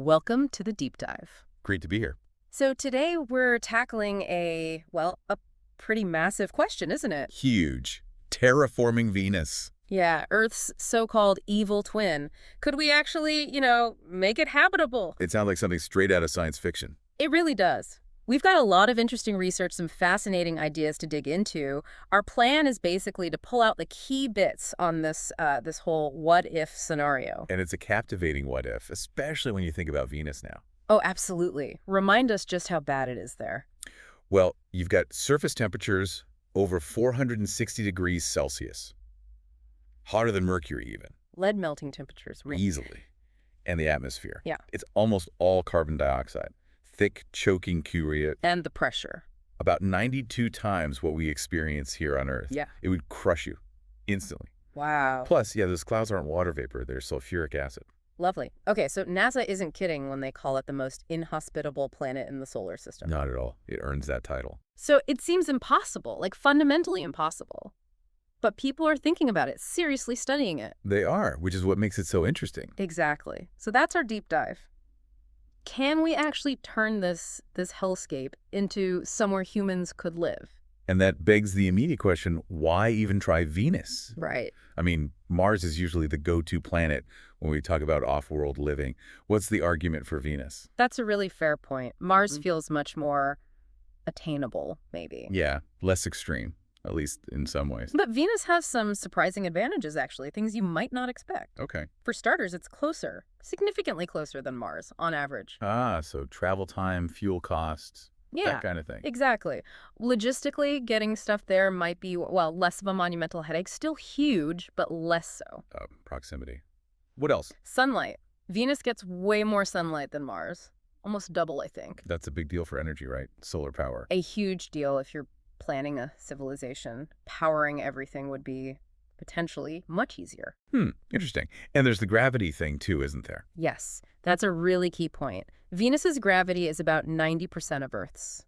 Welcome to the deep dive. Great to be here. So today we're tackling a pretty massive question, isn't it? Huge. Terraforming Venus. Yeah, Earth's so-called evil twin. Could we actually, make it habitable? It sounds like something straight out of science fiction. It really does. We've got a lot of interesting research, some fascinating ideas to dig into. Our plan is basically to pull out the key bits on this whole what-if scenario. And it's a captivating what if, especially when you think about Venus now. Oh, absolutely. Remind us just how bad it is there. Well, you've got surface temperatures over 460 degrees Celsius. Hotter than Mercury even. Lead melting temperatures. Easily. And the atmosphere. Yeah. It's almost all carbon dioxide. Thick, choking curia. And the pressure. About 92 times what we experience here on Earth. Yeah. It would crush you instantly. Wow. Plus, those clouds aren't water vapor. They're sulfuric acid. Lovely. Okay, so NASA isn't kidding when they call it the most inhospitable planet in the solar system. Not at all. It earns that title. So it seems impossible, like fundamentally impossible. But people are thinking about it, seriously studying it. They are, which is what makes it so interesting. Exactly. So that's our deep dive. Can we actually turn this hellscape into somewhere humans could live? And that begs the immediate question, why even try Venus? Right. I mean, Mars is usually the go-to planet when we talk about off-world living. What's the argument for Venus? That's a really fair point. Mars feels much more attainable, maybe. Yeah, less extreme, at least in some ways. But Venus has some surprising advantages, actually, things you might not expect. Okay. For starters, it's closer, significantly closer than Mars, on average. So travel time, fuel costs, that kind of thing. Exactly. Logistically, getting stuff there might be, less of a monumental headache. Still huge, but less so. Proximity. What else? Sunlight. Venus gets way more sunlight than Mars. Almost double, I think. That's a big deal for energy, right? Solar power. A huge deal if you're planning a civilization. Powering everything would be potentially much easier. Interesting. And there's the gravity thing too, isn't there? Yes, that's a really key point. Venus's gravity is about 90% of Earth's,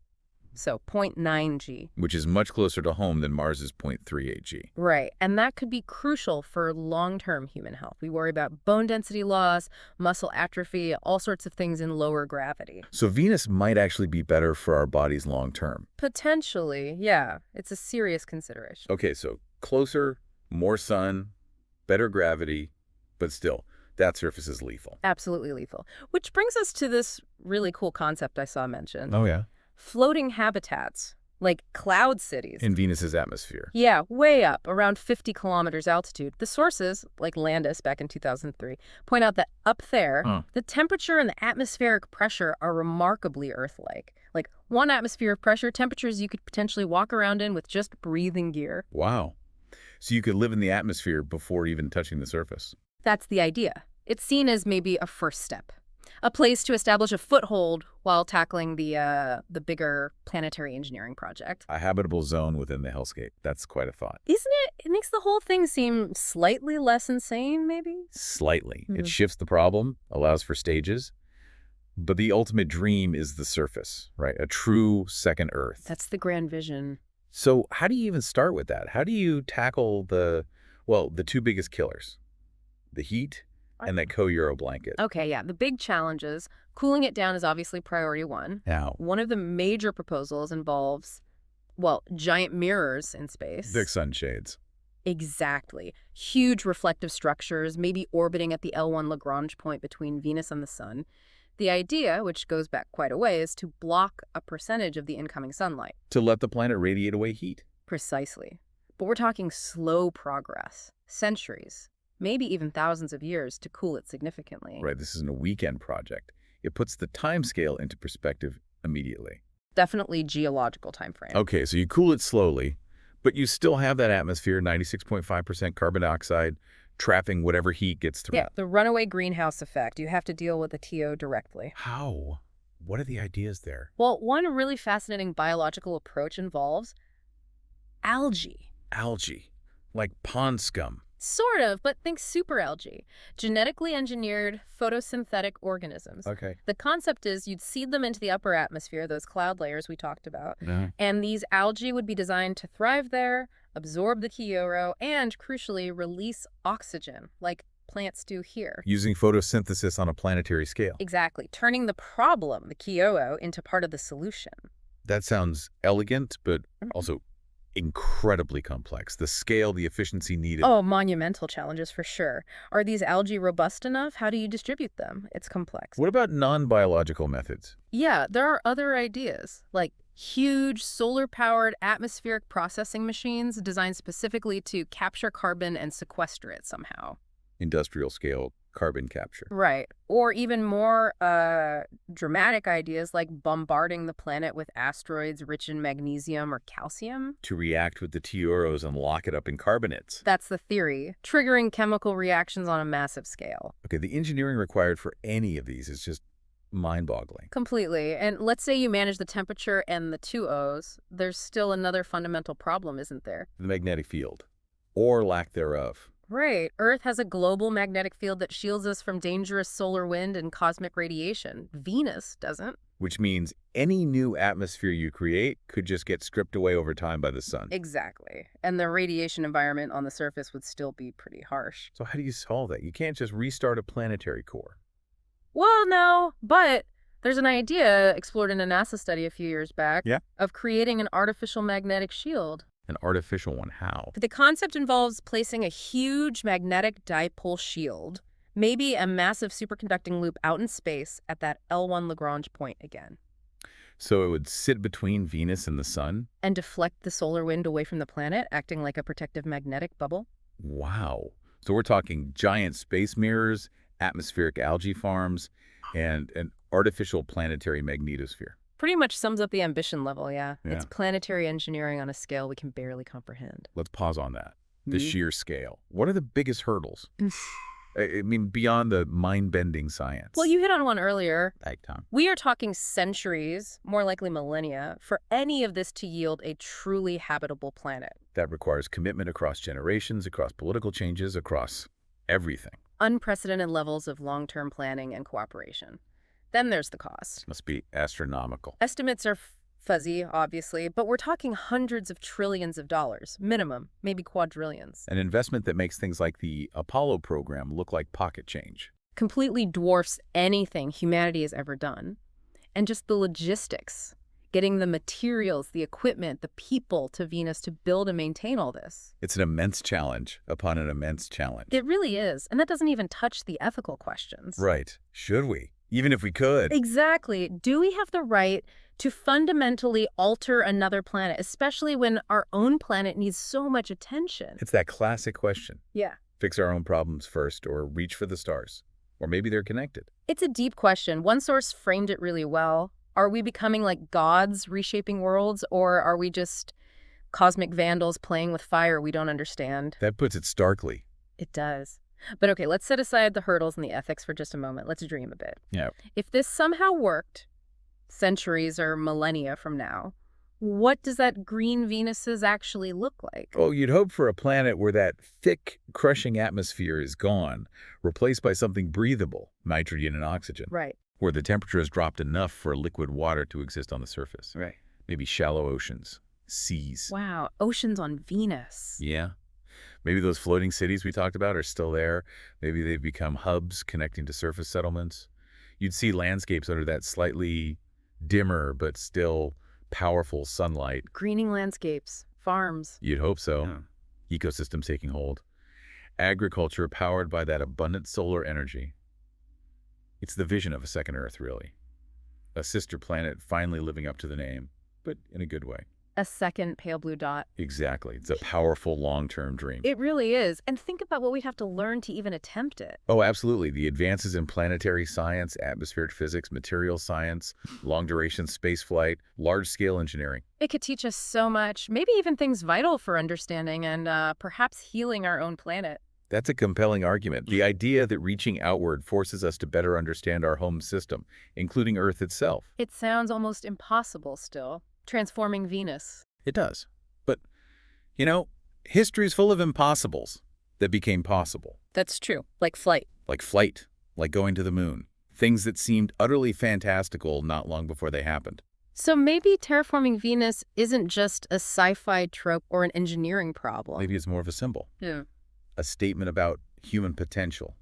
so 0.9 g. Which is much closer to home than Mars's 0.38 g. Right, and that could be crucial for long-term human health. We worry about bone density loss, muscle atrophy, all sorts of things in lower gravity. So Venus might actually be better for our bodies long-term. Potentially, yeah. It's a serious consideration. Okay, so closer, more sun, better gravity, but still, that surface is lethal. Absolutely lethal. Which brings us to this really cool concept I saw mentioned. Oh, yeah? Floating habitats, like cloud cities. In Venus's atmosphere. Yeah, way up, around 50 kilometers altitude. The sources, like Landis back in 2003, point out that up there, the temperature and the atmospheric pressure are remarkably Earth-like. Like 1 atmosphere of pressure, temperatures you could potentially walk around in with just breathing gear. Wow. So you could live in the atmosphere before even touching the surface. That's the idea. It's seen as maybe a first step, a place to establish a foothold while tackling the bigger planetary engineering project. A habitable zone within the hellscape. That's quite a thought. Isn't it? It makes the whole thing seem slightly less insane, maybe? Slightly. It shifts the problem, allows for stages. But the ultimate dream is the surface, right? A true second Earth. That's the grand vision. So how do you even start with that? How do you tackle the two biggest killers? The heat and that co-Euro blanket. Okay, yeah. The big challenges, cooling it down is obviously priority one. Now, one of the major proposals involves, giant mirrors in space. big sunshades. Exactly. Huge reflective structures, maybe orbiting at the L1 Lagrange point between Venus and the sun. The idea, which goes back quite a way, is to block a percentage of the incoming sunlight. To let the planet radiate away heat. Precisely. But we're talking slow progress, centuries, maybe even thousands of years to cool it significantly. Right, this isn't a weekend project. It puts the time scale into perspective immediately. Definitely geological time frame. Okay, so you cool it slowly, but you still have that atmosphere, 96.5% carbon dioxide, trapping whatever heat gets through. Yeah, the runaway greenhouse effect. You have to deal with the TO directly. How? What are the ideas there? Well, one really fascinating biological approach involves algae. Algae, like pond scum. Sort of, but think superalgae. Genetically engineered photosynthetic organisms. Okay. The concept is you'd seed them into the upper atmosphere, those cloud layers we talked about, and these algae would be designed to thrive there, absorb the Kyoto, and, crucially, release oxygen, like plants do here. Using photosynthesis on a planetary scale. Exactly. Turning the problem, the Kyoto, into part of the solution. That sounds elegant, but also incredibly complex. The scale, the efficiency needed. Oh, monumental challenges for sure. Are these algae robust enough? How do you distribute them? It's complex. What about non-biological methods? Yeah, there are other ideas, like huge solar-powered atmospheric processing machines designed specifically to capture carbon and sequester it somehow. Industrial scale carbon capture. Right. Or even more dramatic ideas like bombarding the planet with asteroids rich in magnesium or calcium. To react with the Teuros and lock it up in carbonates. That's the theory, triggering chemical reactions on a massive scale. Okay, the engineering required for any of these is just mind-boggling. Completely. And let's say you manage the temperature and the two O's, there's still another fundamental problem, isn't there? The magnetic field, or lack thereof. Right. Earth has a global magnetic field that shields us from dangerous solar wind and cosmic radiation. Venus doesn't. Which means any new atmosphere you create could just get stripped away over time by the sun. Exactly. And the radiation environment on the surface would still be pretty harsh. So how do you solve that? You can't just restart a planetary core. Well, no, but there's an idea explored in a NASA study a few years back of creating an artificial magnetic shield. An artificial one, how? The concept involves placing a huge magnetic dipole shield, maybe a massive superconducting loop out in space at that L1 Lagrange point again. So it would sit between Venus and the sun? And deflect the solar wind away from the planet, acting like a protective magnetic bubble? Wow. So we're talking giant space mirrors, atmospheric algae farms, and an artificial planetary magnetosphere. Pretty much sums up the ambition level, yeah. It's planetary engineering on a scale we can barely comprehend. Let's pause on that. The sheer scale. What are the biggest hurdles? I mean, beyond the mind-bending science. Well, you hit on one earlier. Big time. We are talking centuries, more likely millennia, for any of this to yield a truly habitable planet. That requires commitment across generations, across political changes, across everything. Unprecedented levels of long-term planning and cooperation. Then there's the cost. Must be astronomical. Estimates are fuzzy, obviously, but we're talking hundreds of trillions of dollars, minimum, maybe quadrillions. An investment that makes things like the Apollo program look like pocket change. Completely dwarfs anything humanity has ever done. And just the logistics, getting the materials, the equipment, the people to Venus to build and maintain all this. It's an immense challenge upon an immense challenge. It really is. And that doesn't even touch the ethical questions. Right. Should we? Even if we could. Exactly. Do we have the right to fundamentally alter another planet, especially when our own planet needs so much attention? It's that classic question. Yeah. Fix our own problems first, or reach for the stars. Or maybe they're connected. It's a deep question. One source framed it really well. Are we becoming like gods reshaping worlds, or are we just cosmic vandals playing with fire we don't understand? That puts it starkly. It does. But okay, let's set aside the hurdles and the ethics for just a moment. Let's dream a bit. Yeah. If this somehow worked, centuries or millennia from now, what does that green Venus' actually look like? Oh, you'd hope for a planet where that thick, crushing atmosphere is gone, replaced by something breathable, nitrogen and oxygen. Right. Where the temperature has dropped enough for liquid water to exist on the surface. Right. Maybe shallow oceans, seas. Wow, oceans on Venus. Yeah. Maybe those floating cities we talked about are still there. Maybe they've become hubs connecting to surface settlements. You'd see landscapes under that slightly dimmer but still powerful sunlight. Greening landscapes, farms. You'd hope so. Yeah. Ecosystems taking hold. Agriculture powered by that abundant solar energy. It's the vision of a second Earth, really. A sister planet finally living up to the name, but in a good way. A second pale blue dot. Exactly. It's a powerful long-term dream. It really is. And think about what we'd have to learn to even attempt it. Oh, absolutely. The advances in planetary science, atmospheric physics, material science, long-duration spaceflight, large-scale engineering. It could teach us so much, maybe even things vital for understanding and perhaps healing our own planet. That's a compelling argument. The idea that reaching outward forces us to better understand our home system, including Earth itself. It sounds almost impossible still. Transforming Venus. It does. But, you know, history's full of impossibles that became possible. That's true. Like flight. Like flight. Like going to the moon. Things that seemed utterly fantastical not long before they happened. So maybe terraforming Venus isn't just a sci-fi trope or an engineering problem. Maybe it's more of a symbol. Yeah. A statement about human potential,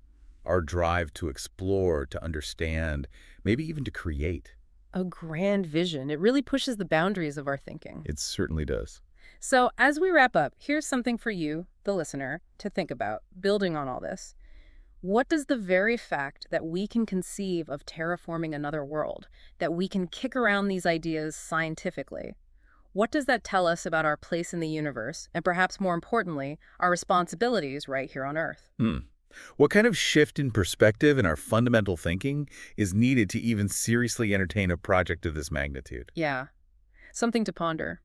our drive to explore, to understand, maybe even to create. A grand vision. It really pushes the boundaries of our thinking. It certainly does. So, as we wrap up, here's something for you, the listener, to think about, building on all this. What does the very fact that we can conceive of terraforming another world, that we can kick around these ideas scientifically, what does that tell us about our place in the universe, and perhaps more importantly, our responsibilities right here on Earth? Hmm. What kind of shift in perspective in our fundamental thinking is needed to even seriously entertain a project of this magnitude? Yeah, something to ponder.